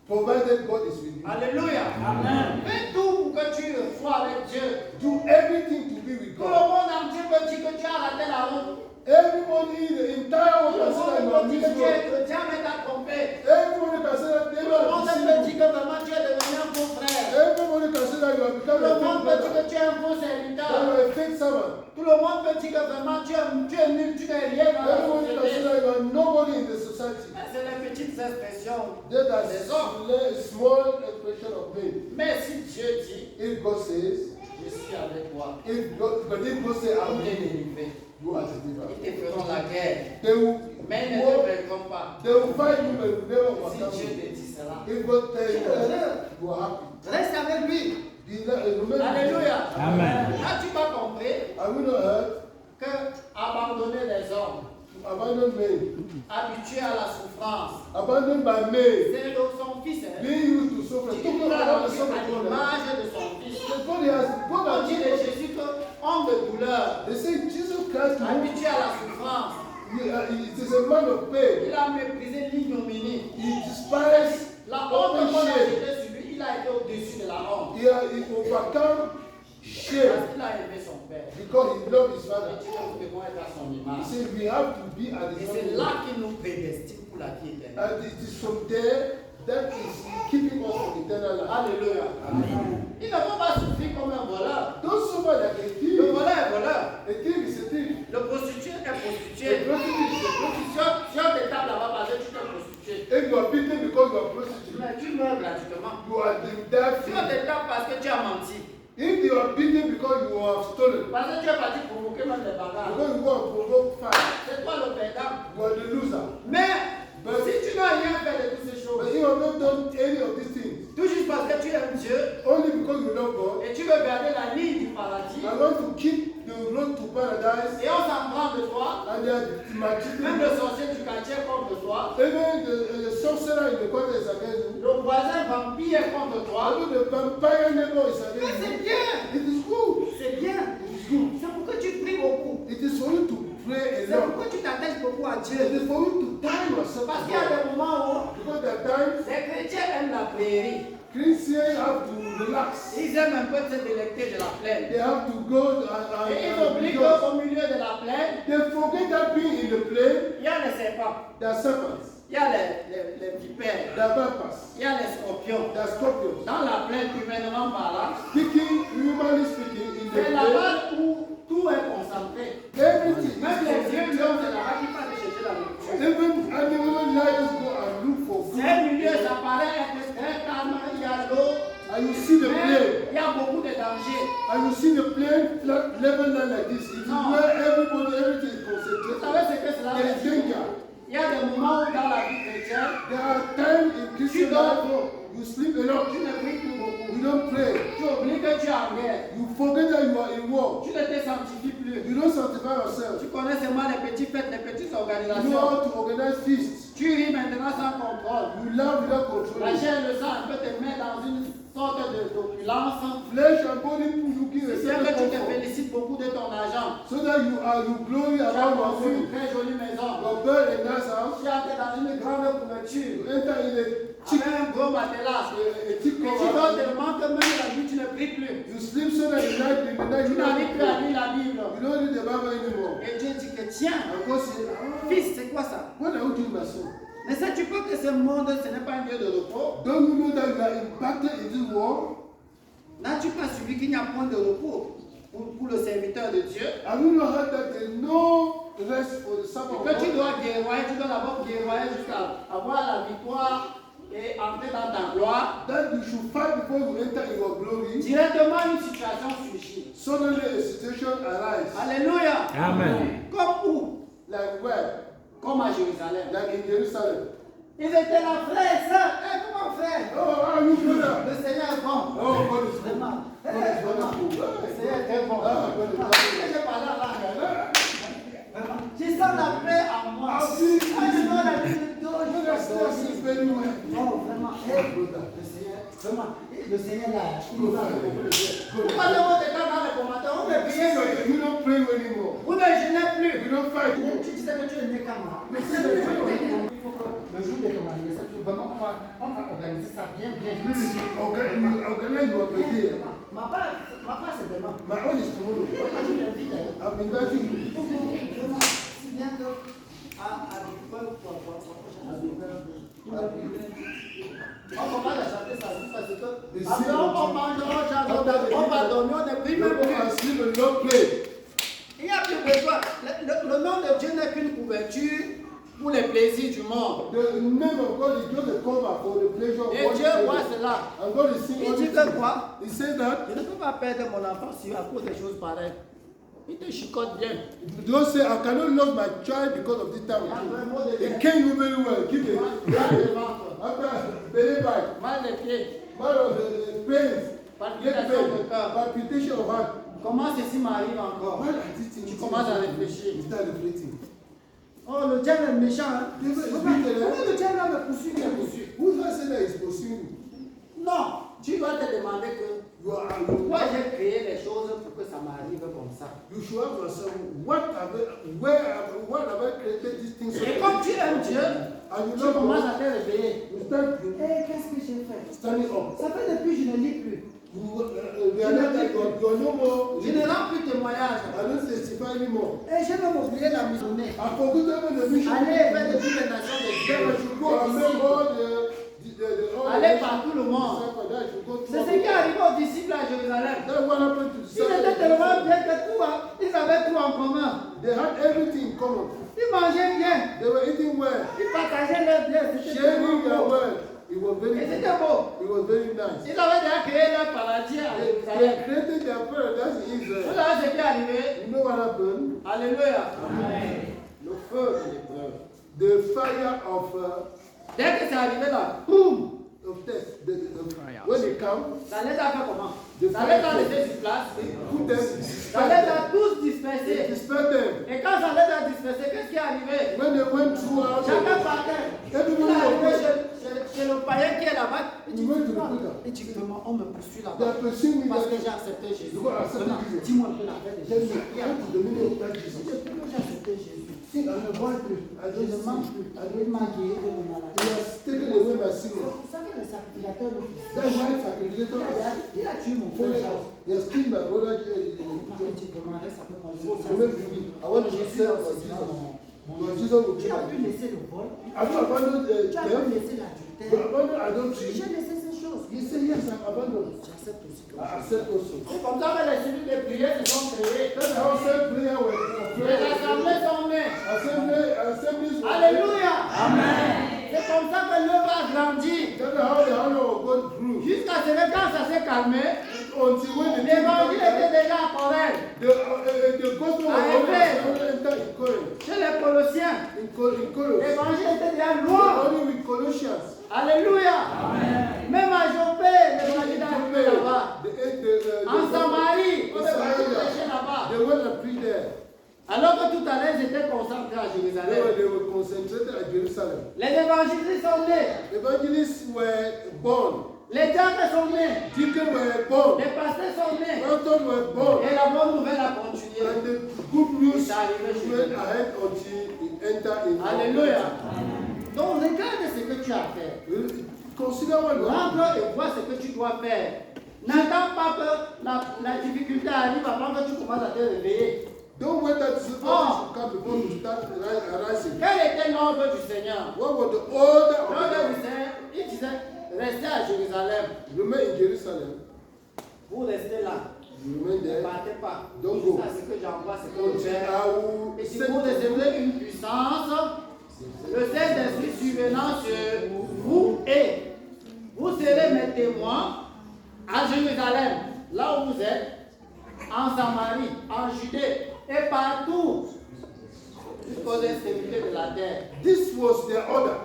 provided God is with you. Alléluia. Amen. Fais tout pour que tu sois avec Dieu. Do everything to be with Tout le God. monde entier peut dire que tu as raté la route. Everybody, the entire Tout world le can say that you monde are peut dire que tu es miserable. chrétien mais t'as trompé. Everybody can say that they Tout le are monde peut deceiving dire you. que vraiment tu es devenu un faux frère. Everybody can say that you have Tout become le a monde fake peut dire brother. que tu es un faux That serviteur. you are a fake servant. Tout le monde peut dire que vraiment tu es nul, tu n'es rien dans la Everybody can say société. that you are nobody in the society. Mais c'est les petites expressions. That is Les hommes. a small expression of faith. Mais si Dieu dit, If God says, je suis avec toi, but if God says, ils I'm t'est with you, délivré. you are delivered. Ils te feront la guerre. They will, Mais ils ne te vaincront pas. they will fight you, but you will never Si overcome Dieu you. te dit cela. If God tells Tu you es heureux. that, you are happy. Reste avec lui. Remember, Alléluia. Amen. Là, tu vas compris I will not hurt, que abandonner les hommes, abandon me, habitués à la souffrance, abandoned by me, c'est son fils. Hein. being used to suffer. Tu Talking dois about the à son of God. l'image de son fils. God has, God On has dit de Jésus que homme de douleur, They say Jesus Christ, habitué à la souffrance, it is a man of pain. il a méprisé l'ignominie. He despised La honte qu'on a shame. jetée sur lui, il a été au-dessus de la honte. He overcome shame Parce qu'il a aimé son père. because he loved his Et father. Dieu, nous devons être à son He image. said we have to be at Et his c'est level. là qu'il nous prédestine pour la vie éternelle. And it is from there that is keeping us from eternal life. Alléluia. Il ne faut pas souffrir comme un voleur. Don't suffer like a Le thief. voleur est voleur. A thief is a thief. Le prostitué est A prostitué. prostitute is a prostitute. Si on t'étape là-bas parce que tu t'es prostitué, If you are beaten because you are prostitute, mais tu meurs gratuitement. you are the dead Si on free. t'étape parce que tu as menti, If you are beaten because you have stolen, parce que tu es parti provoquer même des bagarres, because you want to provoke fight, c'est toi le perdant. you are the loser. Mais si tu n'as rien fait de toutes ces But choses, you have not done any of these things, tout juste parce que tu aimes Dieu only because you love God, et tu veux garder la ligne du paradis, I want to keep the road to paradise, et on s'en prend de toi, and they are même maltreating le you. sorcier du quartier contre toi, Even the sorcerer in the corner is against you. le voisin vampire est contre toi. Even the vampire neighbor is Mais against c'est you. bien, It is good. c'est bien. C'est pourquoi tu pries beaucoup. It is for you to pray C'est a lot. pourquoi tu t'attaches beaucoup à It Dieu. is for you to tie yourself Parce to qu'il y a God. des moments Because at times, où les chrétiens aiment la prairie. Christians have to relax. Ils aiment un peu se délecter de la plaine. They have to go Et ils and oublient rejoice. qu'au milieu de la plaine, They forget that being in the plain, il y a les serpents, there are serpents, il y a les vipères, there are vipers, il y a les scorpions. there are scorpions. Dans la plaine, humainement parlant, Speaking, humanly speaking, in the c'est plain, là-bas où tout est concentré. everything Même les vieux is lions, concentrated. c'est là-bas qu'ils partent chercher la nourriture. Even animal lions go and look for food. C'est un milieu, ça paraît être très calme, il y a l'eau, And you see the mais plain, il y a beaucoup de dangers. and you see the plain flat level land like this. It is No. where everything is Vous concentrated. savez ce que cela There veut is dire? danger. Il y a des moments où dans la vie chrétienne, There are times in Christian life you sleep a lot. tu ne pries plus beaucoup. You don't pray. Tu oublies que tu es en guerre. You forget that you are in war. Tu ne te sanctifies plus. You don't sanctify yourself. Tu connais seulement les petites fêtes, les petites You know organisations. how to organize feasts. Tu ris maintenant sans contrôle. You love without La control. chair et le sang peut te mettre dans une sorte d'opulence. Flesh and body looking a C'est que certain tu te comfort. félicites beaucoup de ton argent. So that you glory Tu as about your construit une food. très jolie maison. You build a nice house. Tu as été dans une grande You couverture. enter in a thick, Avec un gros matelas. a thick Mais tu dors cover. tellement que même la nuit tu ne pries plus. You sleep so that in the night Tu you n'arrives plus à don't lire la Bible. read the Bible anymore. Et Dieu dit que tiens, And God said, ah, fils, c'est quoi ça? what are you doing, my son? Ne sais-tu pas que ce monde, ce n'est pas un lieu de repos? Don't you know that you are impacted in this world? N'as-tu pas suivi qu'il n'y a point de repos pour le serviteur de Dieu? Have you not heard that there is no rest for the servant of Que tu God? dois guerroyer, tu dois d'abord guerroyer jusqu'à avoir la victoire et entrer dans ta gloire. That you should fight before you enter in your glory. Directement, une situation surgit. Suddenly a situation arises. Alléluia. Amen. Comme où? Like where? Comme à Jérusalem. Like in Jerusalem. Ils étaient là, frères et sœurs. Eh, comment frère? Oh, how are you, brother? Le Seigneur est bon. Oh, God is good. Vraiment. God is wonderful. Le Seigneur est très bon. Ah, God is wonderful. J'ai parlé en langue. Je sens la paix en moi. Ah, oui. Ah, je sens la paix de God Dieu. is very well. Non, vraiment. Le Seigneur, vraiment. Le Seigneur là, il nous a beaucoup de Dieu. Pourquoi le monde est dans les commentaires? On ne prie plus. You don't pray anymore. Vous ne jeûnez plus. You don't fight. Tu disais que tu es né quand même. Mais c'est le jour de ton anniversaire, vraiment, on va organiser ça bien, bien. Organize your birthday. Ma part, c'est demain. My own is tomorrow. Moi, je t'invite. I'm inviting you. Vraiment, si bien que à l'école, on va la chanter ça parce que après on mangera, on va dormir, on ne prie You même go and plus. sleep and don't pray. Il n'y a plus besoin. Le nom de Dieu n'est qu'une couverture pour les plaisirs du monde. The name of God is just a cover for the pleasure of Et God. Dieu voit cela. And God is seeing Il all dit these que things. quoi? He said that. Je ne peux pas perdre mon enfant si à cause des choses pareilles. Il te chicote bien. Don't say, I cannot lose my child because of this time. Il y a un mot de It came you very well. Keep it. Regarde le ventre. After belly bite, mal de pied, mal of pains, palpitation de cœur. palpitation of heart. Comment ceci m'arrive encore? Why are these things? Tu commences à réfléchir. You start reflecting. Oh, le diable est méchant. Hein? Comment le diable va me poursuivre? Who do I say that is pursuing you? Non, tu dois te demander que pourquoi j'ai créé les choses pour que ça m'arrive comme ça. You should have yourself. What have I created these things? Et comme tu aimes Dieu, And you tu know commences à te réveiller. you start Qu'est-ce que j'ai fait? standing up. Ça fait depuis que je ne lis plus. You realize that you're no more. Je ne rends plus témoignage. I don't testify anymore. Et j'ai même oublié la mission. I forgot even the mission. Allez vers toutes les nations de Dieu. Then I should go and make all Allez par tout le monde. C'est ce qui est arrivé aux disciples à Jérusalem. Then what happened to the Ils étaient disciples? tellement bien que ils avaient tout en commun. They had everything in common. Ils mangeaient bien. They were eating well, Ils partageaient leurs biens. C'était sharing their beau. wealth. It was very Et good. c'était beau. It was very nice. Ils avaient déjà créé leur paradis à They Jérusalem. created their paradise in Vous Israel. savez ce qui est arrivé? You know what happened? Alléluia. Le feu de l'épreuve. The fire of Dès que c'est arrivé là, boum, test. When they come, ça les a fait comment? The Ça les a fire laissé sur place. put them, Ça les a tous dispersés. dispel them. Et quand ça les a dispersés, qu'est-ce qui est arrivé? When they went throughout, Chacun partait. Il est everybody arrivé was chez le païen qui est là-bas. Il dit, We went to the preacher. il dit, vraiment, on me poursuit They là-bas. are pursuing me. Parce que j'ai accepté Jésus. You got accepted Maintenant, Jesus. dis-moi un peu la fête de Tell Jésus. me, what is the meaning of that Jesus? Depuis que j'ai accepté Jésus, See, I have one thing. I je ne don't mange see. plus. Il m'a guéri de mon maladie. He has taken away my sin. Vous savez, le sacrificateur, That's why sacrificator il a tué mon follow frère. us. He has killed my brother. Tu demandais ça peut So maybe I want to Jésus, serve for Jesus. But Jesus will tu kill as pu me. laisser le vol. Have you abandoned Tu as pu them? laisser You l'adultère. abandoned adultery. J'ai laissé ces choses. He said, yes, I've abandoned. J'accepte aussi que I accept also. c'est comme ça que les cellules de prière se sont créées. Then the outside prayer was Les assemblées sont nées. assemblies were Alléluia. Amen. C'est comme ça que l'œuvre a grandi. That's how the honor of God grew. Jusqu'à ce que quand ça s'est calmé, Until when the l'évangile était déjà à Corinthe. the gospel was already entered in Corinth. Chez les Colossiens, In Corinth. l'évangile était déjà loin. Only with Colossians. Alléluia. Même à Joppé, l'évangile a arrivé là-bas. En Samarie, on est parti prêcher là-bas. They went and preached there. Alors que tout à l'heure, ils étaient concentrés à Jérusalem. They were concentrated at Jerusalem. Les évangélistes sont nés. Evangelists were born. Les diacres sont nés. Deacons were born. Les pasteurs sont nés. Pastors were born. Et la bonne nouvelle a continué. And the good news C'est arrivé chez went nous. ahead until it entered in. Alléluia. Donc regarde ce que tu as fait. Consider what you have. Rentre et vois ce que tu dois faire. N'attends pas que la difficulté arrive avant que tu commences à te réveiller. Don't wait that situation should come before you start arising. Quel était l'ordre du Seigneur? What was the order of L'ordre the du Seigneur, il disait, restez à Jérusalem. Remain in Jerusalem. Vous restez là. You remain Ne there. partez pas. Don't go. Jusqu'à ce que j'envoie ce que Until vous faites. I will Et si send vous you. recevrez une puissance, le Saint-Esprit survenant sur vous et vous serez mes témoins à Jérusalem, là où vous êtes, en Samarie, en Judée et partout jusqu'aux extrémités de la terre. This was their order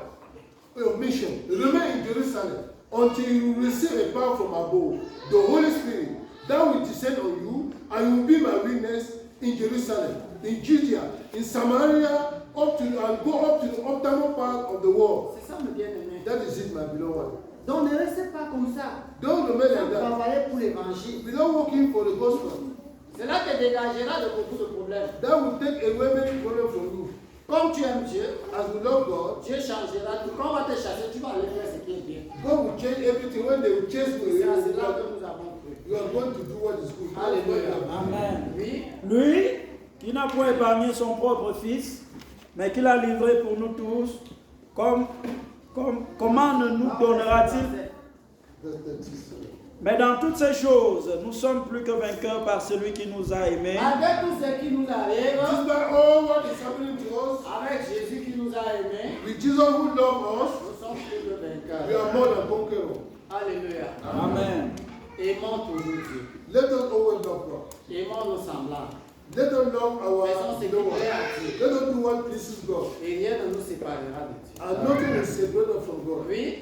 of mission. Remain in Jerusalem until you receive a power from above, the Holy Spirit. That will descend on you, and you will be my witness in Jerusalem, in Judea, in Samaria, and go up to the uttermost part of the world. C'est ça, mes bien-aimés. That is it, my beloved one. Donc ne restez pas comme ça. Don't remain Vous like that. travaillez pour l'évangile. We're not working for the gospel. Cela te dégagera de beaucoup de problèmes. That will take away many problems from you. Comme tu aimes Dieu, As we love God, Dieu changera tout. Quand on va te chasser, tu vas aller faire ce qui est bien. God will change everything. When they will chase C'est à you, cela que nous avons cru. you are going to do what is good. Alléluia. Amen. Oui. Lui, qui n'a point épargné son propre fils, mais qui l'a livré pour nous tous, comment ne nous donnera-t-il? Verse 36. Mais dans toutes ces choses, nous sommes plus que vainqueurs par celui qui nous a aimés. Avec tout ce qui nous arrive, Despite all what is happening to us, avec Jésus qui nous a aimés, with Jesus who loved us, nous sommes plus que we vainqueurs. are more than conquerors. Alléluia. Amen. Aimons toujours Dieu. Let us always love God. Aimons nos semblables. Let us love our Faisons ce qui Lord. plaît à Dieu. Let us do what pleases God. Et rien ne nous séparera de Dieu. And nothing will separate us from God. Oui,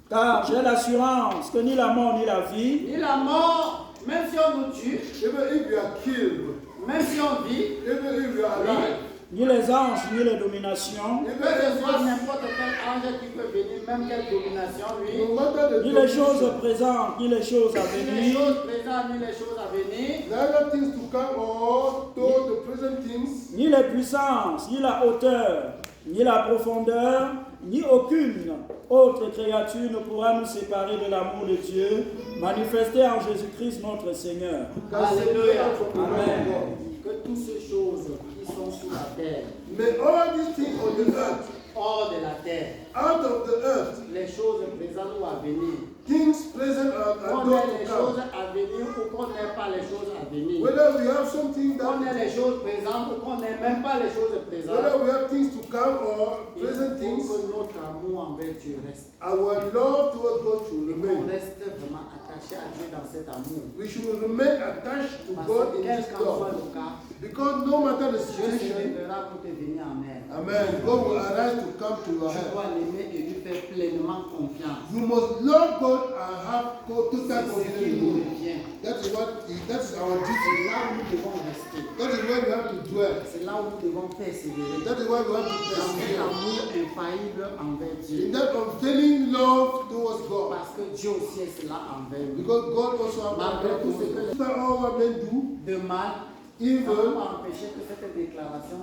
Car j'ai l'assurance que ni la mort ni la vie, ni la mort, même si on nous tue, Even if we are killed, même si on vit, even if we are alive, ni les anges, ni les dominations, que even ce if soit we n'importe quel ange qui peut venir, même quelle domination, lui, no matter the ni les choses condition, présentes, ni les choses à ni les venir, choses présentes, ni les choses à venir, neither things to come or to the present things, ni les puissances, ni la hauteur, ni la profondeur, ni aucune autre créature ne pourra nous séparer de l'amour de Dieu manifesté en Jésus-Christ notre Seigneur. can Alléluia. separate us from the love Amen. of God. que toutes ces choses qui sont sous la terre, May all these things on the earth, hors de la terre, out of the earth, les choses présentes ou à venir, things present and qu'on those ait les to choses come. à venir ou qu'on n'ait pas les choses à venir, Whether we have something qu'on ait that, les choses présentes ou qu'on n'ait même pas les choses présentes, whether we have things to come or il present faut things, que notre amour envers Dieu reste. our love towards God should Et qu'on remain. reste vraiment attaché à Dieu dans cet amour. We should remain attached to Parce God que in quel this qu'en soit love. le cas, Because no matter the Dieu se situation, révélera pour te venir en aide. amen, God will arise to come to your Tu help. dois l'aimer et lui faire pleinement confiance. You must love God and have total C'est ce confidence qui in nous Him. revient. That is our C'est duty. là où nous devons rester. That is where we have to dwell. C'est là où nous devons persévérer. That is why we have to Dans cet persevere. amour infaillible envers In Dieu. that unfailing love towards God. Parce que Dieu aussi est cela envers nous. Because God also has that Malgré love tout ce towards que us. After all what men do, de mal, ça ne evil, peut pas empêcher que cette déclaration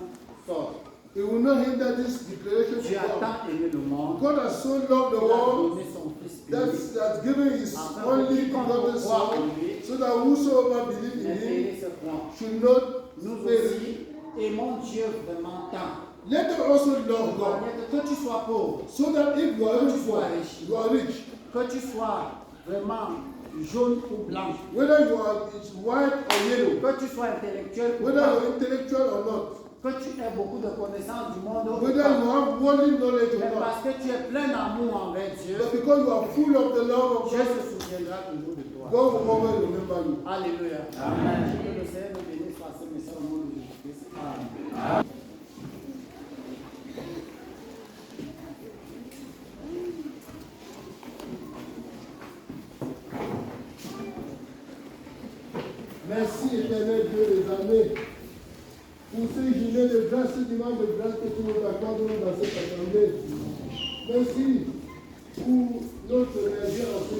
sorte. it will not hinder this declaration to Dieu a come. tant aimé le monde, God has so loved the il a world donné son Fils that unique. has given His Afin que only quiconque begotten croit en Son, lui so that whosoever believes in ne Him périsse point. should not Nous perish. aussi aimons Dieu vraiment tant. Let us also love God, Que tu sois pauvre, so that if you are Que tu rich, sois riche. you are rich. que tu sois vraiment jaune ou blanc, Whether you are it's white or yellow, que tu sois intellectuel ou whether pas, you're intellectual or not, que tu aies beaucoup de connaissances du monde ou whether you pas, have worldly knowledge or mais not, parce que tu es plein d'amour envers Dieu, but because you are full of the love of Dieu God, se souviendra toujours de toi. God will always remember you. Alléluia. Amen. Que le Seigneur nous bénisse par ce message au nom de Jésus-Christ. Amen. Merci éternel Dieu des armées pour ce gilet de grâce, ce dimanche de grâce que tu nous accordes dans cette assemblée. Merci pour notre énergie en ce